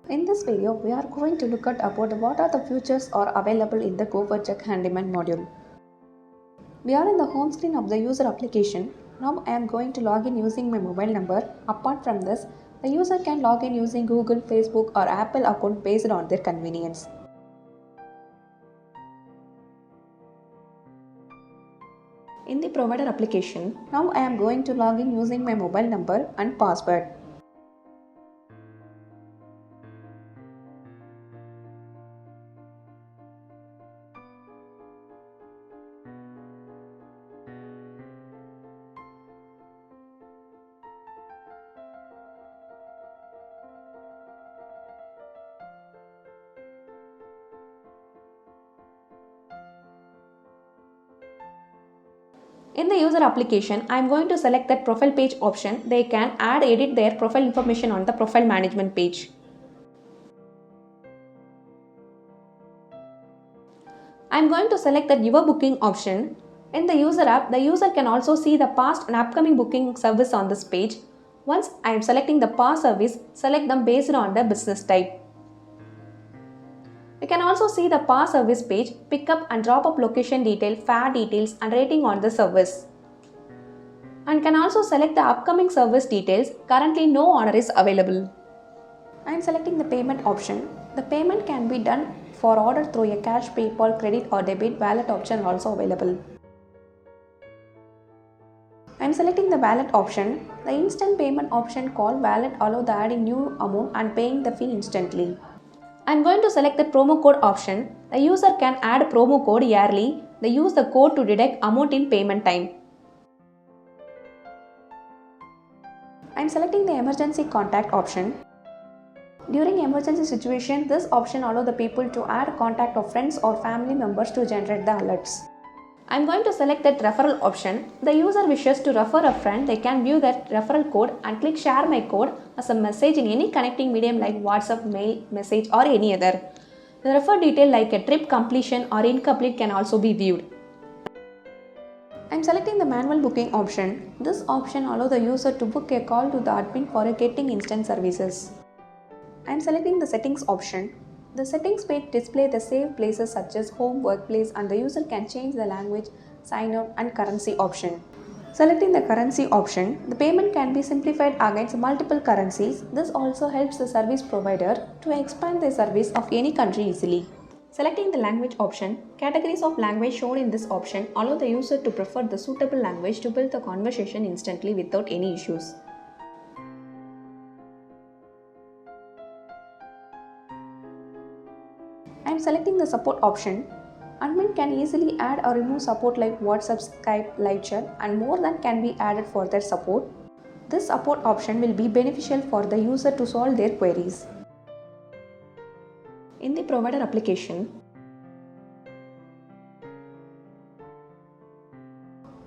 In this video, we are going to look at about what are the features are available in the Goferjek Handyman module. We are in the home screen of the user application. Now I am going to log in using my mobile number. Apart from this, the user can log in using Google, Facebook or Apple account based on their convenience. In the provider application, now I am going to log in using my mobile number and password. In the user application, I am going to select that profile page option. They can edit their profile information on the profile management page. I am going to select that your booking option. In the user app, the user can also see the past and upcoming booking service on this page. Once I am selecting the past service, select them based on the business type. We can also see the past service page, pickup and drop-off location detail, fare details and rating on the service. And can also select the upcoming service details. Currently no order is available. I am selecting the payment option. The payment can be done for order through a cash, PayPal, credit or debit. Wallet option also available. I am selecting the wallet option. The instant payment option called wallet allow the adding new amount and paying the fee instantly. I am going to select the promo code option. The user can add promo code yearly. They use the code to deduct amount in payment time. I am selecting the emergency contact option. During emergency situation, this option allows the people to add contact of friends or family members to generate the alerts. I am going to select that referral option. The user wishes to refer a friend, they can view that referral code and click share my code as a message in any connecting medium like WhatsApp, mail, message or any other. The refer detail like a trip completion or incomplete can also be viewed. I am selecting the manual booking option. This option allows the user to book a call to the admin for getting instant services. I am selecting the settings option. The settings page display the saved places such as home, workplace and the user can change the language, sign up and currency option. Selecting the currency option, the payment can be simplified against multiple currencies. This also helps the service provider to expand the service of any country easily. Selecting the language option, categories of language shown in this option allow the user to prefer the suitable language to build the conversation instantly without any issues. I am selecting the support option. Admin can easily add or remove support like WhatsApp, Skype, live chat and more than can be added for their support. This support option will be beneficial for the user to solve their queries. In the provider application,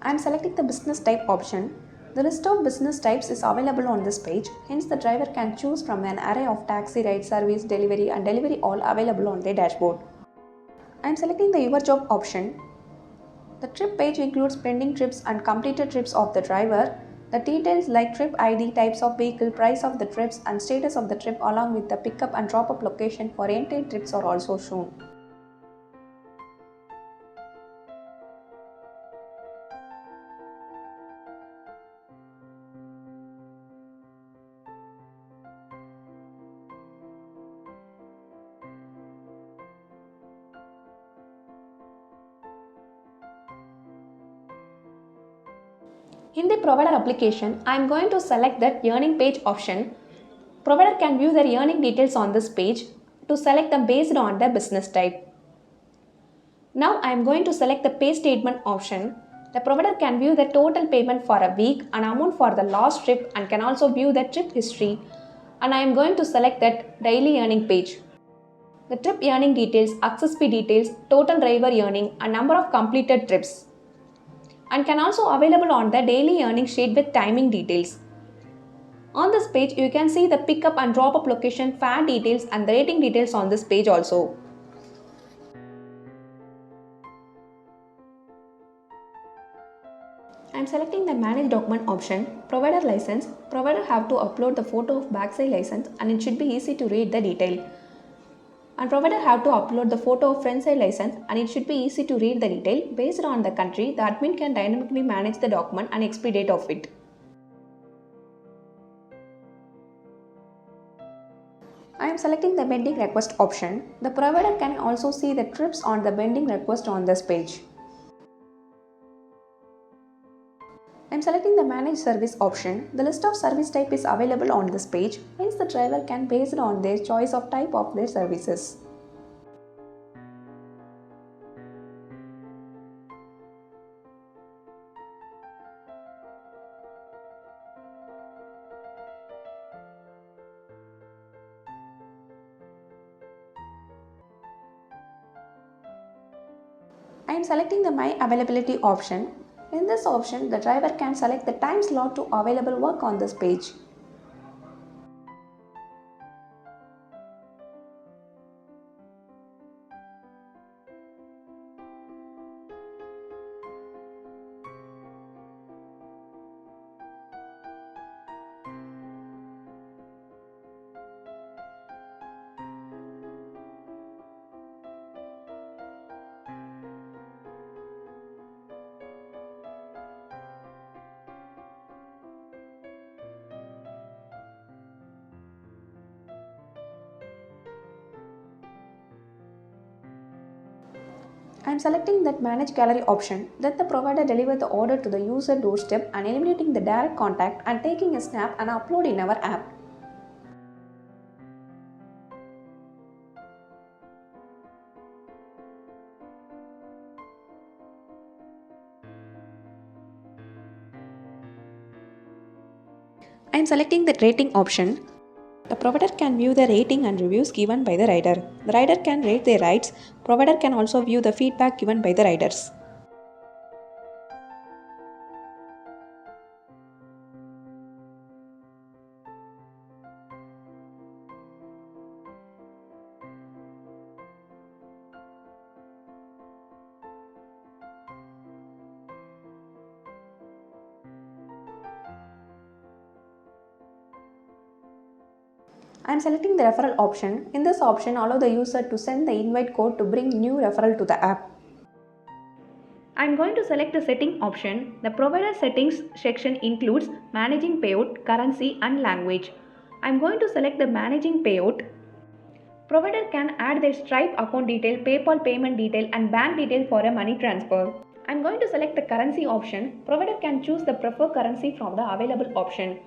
I am selecting the business type option. The list of business types is available on this page, hence the driver can choose from an array of taxi, ride, service, delivery and delivery all available on their dashboard. I am selecting the Your Job option. The trip page includes pending trips and completed trips of the driver. The details like trip ID, types of vehicle, price of the trips and status of the trip along with the pickup and drop-off location for entire trips are also shown. In the provider application, I am going to select that earning page option. Provider can view their earning details on this page to select them based on the business type. Now I am going to select the pay statement option. The provider can view the total payment for a week and amount for the last trip and can also view the trip history. And I am going to select that daily earning page. The trip earning details, access fee details, total driver earning and number of completed trips. And can also available on the daily earning sheet with timing details. On this page, you can see the pickup and drop-off location, fare details and the rating details on this page also. I I'm selecting the Manage Document option, Provider License. Provider have to upload the photo of backside license and it should be easy to read the detail. And provider have to upload the photo of front side license and it should be easy to read the detail. Based on the country, the admin can dynamically manage the document and expedite of it. I am selecting the pending request option. The provider can also see the trips on the pending request on this page. I am selecting the Manage Service option. The list of service type is available on this page, hence the driver can base it on their choice of type of their services. I am selecting the My Availability option. In this option, the driver can select the time slot to available work on this page. I am selecting that Manage Gallery option. Let the provider deliver the order to the user doorstep and eliminating the direct contact and taking a snap and upload in our app. I am selecting the Rating option. The provider can view the rating and reviews given by the rider. The rider can rate their rides. Provider can also view the feedback given by the riders. I am selecting the referral option. In this option, allow the user to send the invite code to bring new referral to the app. I am going to select the setting option. The provider settings section includes managing payout, currency and language. I am going to select the managing payout. Provider can add their Stripe account detail, PayPal payment detail and bank detail for a money transfer. I am going to select the currency option. Provider can choose the preferred currency from the available option.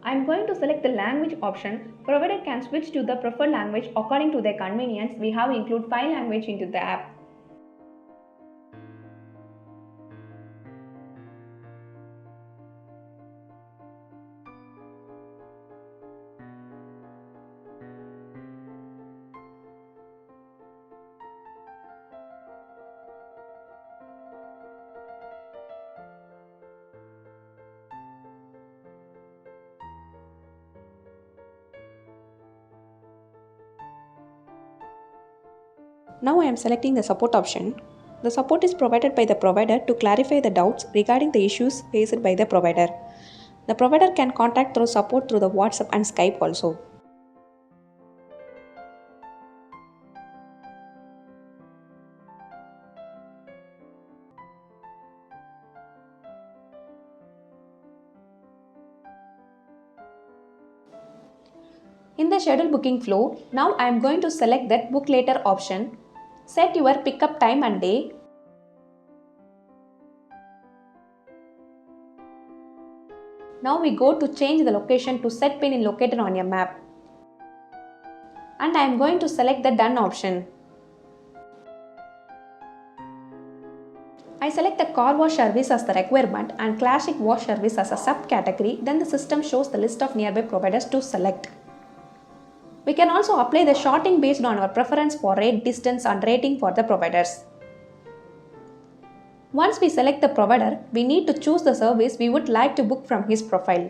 I am going to select the language option. Provider can switch to the preferred language according to their convenience. We have included 5 languages into the app. Now I am selecting the support option. The support is provided by the provider to clarify the doubts regarding the issues faced by the provider. The provider can contact through support through the WhatsApp and Skype also. In the schedule booking flow, now I am going to select that book later option. Set your pickup time and day. Now we go to change the location to set pin in located on your map. And I am going to select the done option. I select the car wash service as the requirement and classic wash service as a subcategory. Then the system shows the list of nearby providers to select. We can also apply the sorting based on our preference for rate, distance and rating for the providers. Once we select the provider, we need to choose the service we would like to book from his profile.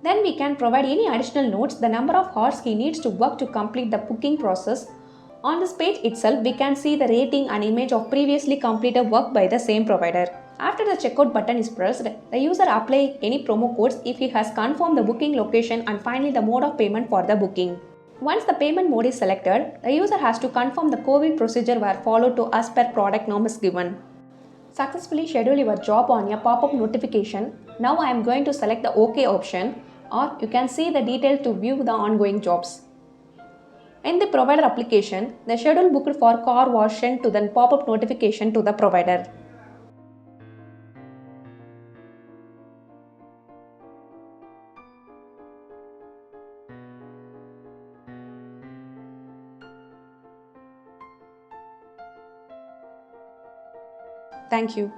Then we can provide any additional notes, the number of hours he needs to work to complete the booking process. On this page itself, we can see the rating and image of previously completed work by the same provider. After the checkout button is pressed, the user applies any promo codes if he has confirmed the booking location and finally the mode of payment for the booking. Once the payment mode is selected, the user has to confirm the COVID procedure were followed to as per product norms given. Successfully schedule your job on a pop-up notification. Now I am going to select the OK option, or you can see the detail to view the ongoing jobs. In the provider application, the schedule booked for car was sent to the pop-up notification to the provider. Thank you.